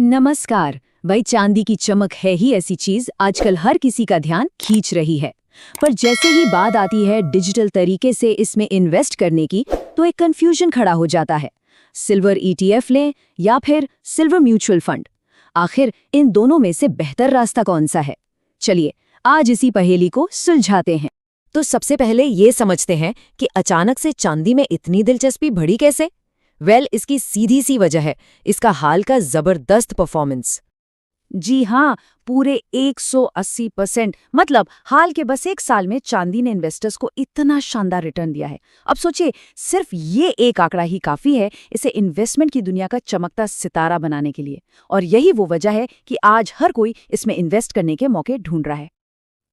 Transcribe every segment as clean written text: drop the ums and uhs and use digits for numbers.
नमस्कार। भाई, चांदी की चमक है ही ऐसी चीज आजकल हर किसी का ध्यान खींच रही है। पर जैसे ही बात आती है डिजिटल तरीके से इसमें इन्वेस्ट करने की, तो एक कंफ्यूजन खड़ा हो जाता है। सिल्वर ईटीएफ लें या फिर सिल्वर म्यूचुअल फंड? आखिर इन दोनों में से बेहतर रास्ता कौन सा है? चलिए आज इसी पहेली को सुलझाते हैं। तो सबसे पहले ये समझते हैं कि अचानक से चांदी में इतनी दिलचस्पी बढ़ी कैसे। इसकी सीधी सी वजह है इसका हाल का जबरदस्त परफॉर्मेंस। जी हाँ, पूरे 180%। मतलब हाल के बस एक साल में चांदी ने इन्वेस्टर्स को इतना शानदार रिटर्न दिया है। अब सोचिए, सिर्फ ये एक आंकड़ा ही काफी है इसे इन्वेस्टमेंट की दुनिया का चमकता सितारा बनाने के लिए। और यही वो वजह है कि आज हर कोई इसमें इन्वेस्ट करने के मौके ढूंढ रहा है।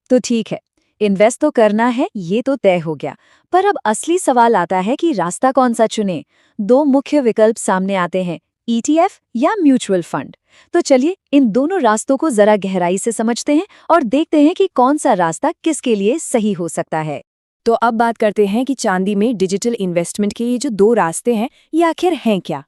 तो ठीक है, इन्वेस्ट तो करना है, ये तो तय हो गया। पर अब असली सवाल आता है कि रास्ता कौन सा चुने। दो मुख्य विकल्प सामने आते हैं, ईटीएफ या म्यूचुअल फंड। तो चलिए इन दोनों रास्तों को जरा गहराई से समझते हैं और देखते हैं कि कौन सा रास्ता किसके लिए सही हो सकता है। तो अब बात करते हैं कि चांदी में डिजिटल इन्वेस्टमेंट के ये जो दो रास्ते हैं, ये आखिर हैं क्या।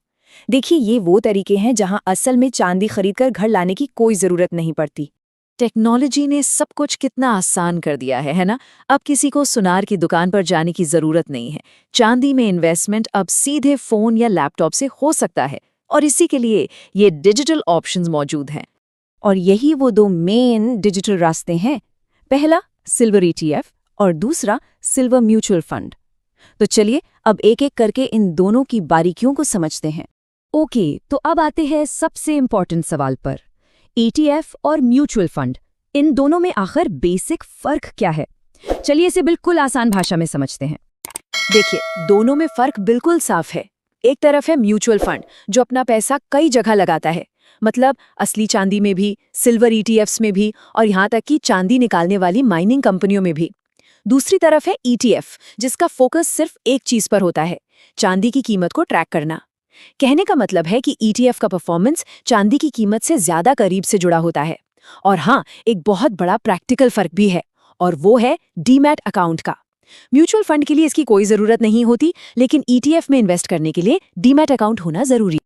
देखिए, ये वो तरीके हैं जहां असल में चांदी खरीदकर घर लाने की कोई जरूरत नहीं पड़ती। टेक्नोलॉजी ने सब कुछ कितना आसान कर दिया है ना। अब किसी को सुनार की दुकान पर जाने की जरूरत नहीं है। चांदी में इन्वेस्टमेंट अब सीधे फोन या लैपटॉप से हो सकता है, और इसी के लिए ये डिजिटल ऑप्शंस मौजूद हैं। और यही वो दो मेन डिजिटल रास्ते हैं, पहला सिल्वर ईटीएफ और दूसरा सिल्वर म्यूचुअल फंड। तो चलिए अब एक एक करके इन दोनों की बारीकियों को समझते हैं। ओके, तो अब आते हैं सबसे इंपॉर्टेंट सवाल पर, ईटीएफ और म्यूचुअल फंड, इन दोनों में आखिर बेसिक फर्क क्या है। चलिए इसे बिल्कुल आसान भाषा में समझते हैं। देखिए, दोनों में फर्क बिल्कुल साफ है। एक तरफ है म्यूचुअल फंड जो अपना पैसा कई जगह लगाता है, मतलब असली चांदी में भी, सिल्वर ईटीएफ्स में भी, और यहाँ तक कि चांदी निकालने वाली माइनिंग कंपनियों में भी। दूसरी तरफ है ईटीएफ जिसका फोकस सिर्फ एक चीज पर होता है, चांदी की कीमत को ट्रैक करना। कहने का मतलब है कि ईटीएफ का परफॉर्मेंस चांदी की कीमत से ज्यादा करीब से जुड़ा होता है। और हाँ, एक बहुत बड़ा प्रैक्टिकल फर्क भी है, और वो है डीमैट अकाउंट का। म्यूचुअल फंड के लिए इसकी कोई जरूरत नहीं होती, लेकिन ईटीएफ में इन्वेस्ट करने के लिए डीमैट अकाउंट होना जरूरी।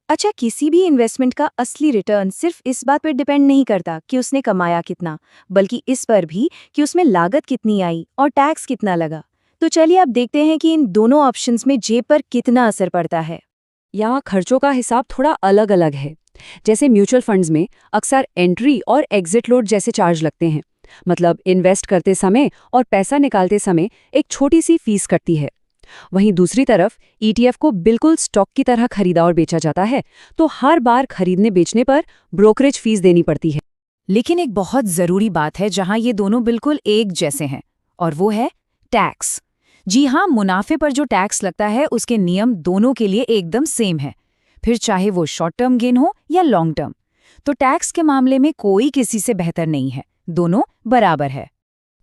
अच्छा, किसी भी इन्वेस्टमेंट का असली रिटर्न सिर्फ इस बात पर डिपेंड नहीं करता कि उसने कमाया कितना, बल्कि इस पर भी कि उसमें लागत कितनी आई और टैक्स कितना लगा। तो चलिए अब देखते हैं कि इन दोनों ऑप्शंस में जेब पर कितना असर पड़ता है। यहाँ खर्चों का हिसाब थोड़ा अलग अलग है। जैसे म्यूचुअल फंड्स में अक्सर एंट्री और एग्जिट लोड जैसे चार्ज लगते हैं, मतलब इन्वेस्ट करते समय और पैसा निकालते समय एक छोटी सी फीस कटती है। वहीं दूसरी तरफ ईटीएफ को बिल्कुल स्टॉक की तरह खरीदा और बेचा जाता है, तो हर बार खरीदने बेचने पर ब्रोकरेज फीस देनी पड़ती है। लेकिन एक बहुत जरूरी बात है जहां ये दोनों बिल्कुल एक जैसे हैं, और वो है टैक्स। जी हाँ, मुनाफे पर जो टैक्स लगता है उसके नियम दोनों के लिए एकदम सेम है, फिर चाहे वो शॉर्ट टर्म गेन हो या लॉन्ग टर्म। तो टैक्स के मामले में कोई किसी से बेहतर नहीं है, दोनों बराबर है।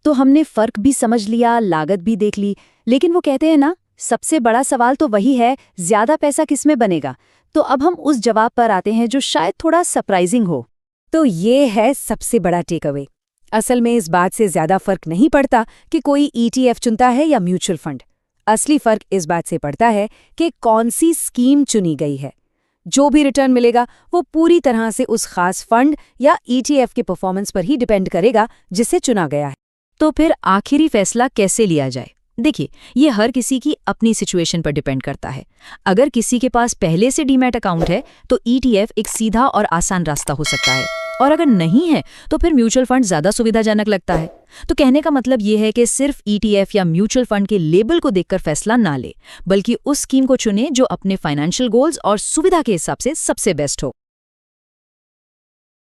तो हमने फर्क भी समझ लिया, लागत भी देख ली, लेकिन वो कहते हैं ना, सबसे बड़ा सवाल तो वही है, ज्यादा पैसा किसमें बनेगा। तो अब हम उस जवाब पर आते हैं जो शायद थोड़ा सरप्राइजिंग हो। तो ये है सबसे बड़ा टेक अवे। असल में इस बात से ज्यादा फर्क नहीं पड़ता कि कोई ईटीएफ चुनता है या म्यूचुअल फंड। असली फर्क इस बात से पड़ता है कि कौन सी स्कीम चुनी गई है। जो भी रिटर्न मिलेगा वो पूरी तरह से उस खास फंड या ईटीएफ के परफॉर्मेंस पर ही डिपेंड करेगा जिसे चुना गया है। तो फिर आखिरी फैसला कैसे लिया जाए? देखिए, ये हर किसी की अपनी सिचुएशन पर डिपेंड करता है। अगर किसी के पास पहले से डीमैट अकाउंट है तो ईटीएफ एक सीधा और आसान रास्ता हो सकता है, और अगर नहीं है तो फिर म्यूचुअल फंड ज्यादा सुविधाजनक लगता है। तो कहने का मतलब ये है कि सिर्फ ईटीएफ या म्यूचुअल फंड के लेबल को देखकर फैसला ना ले, बल्कि उस स्कीम को चुने जो अपने फाइनेंशियल गोल्स और सुविधा के हिसाब से सबसे बेस्ट हो।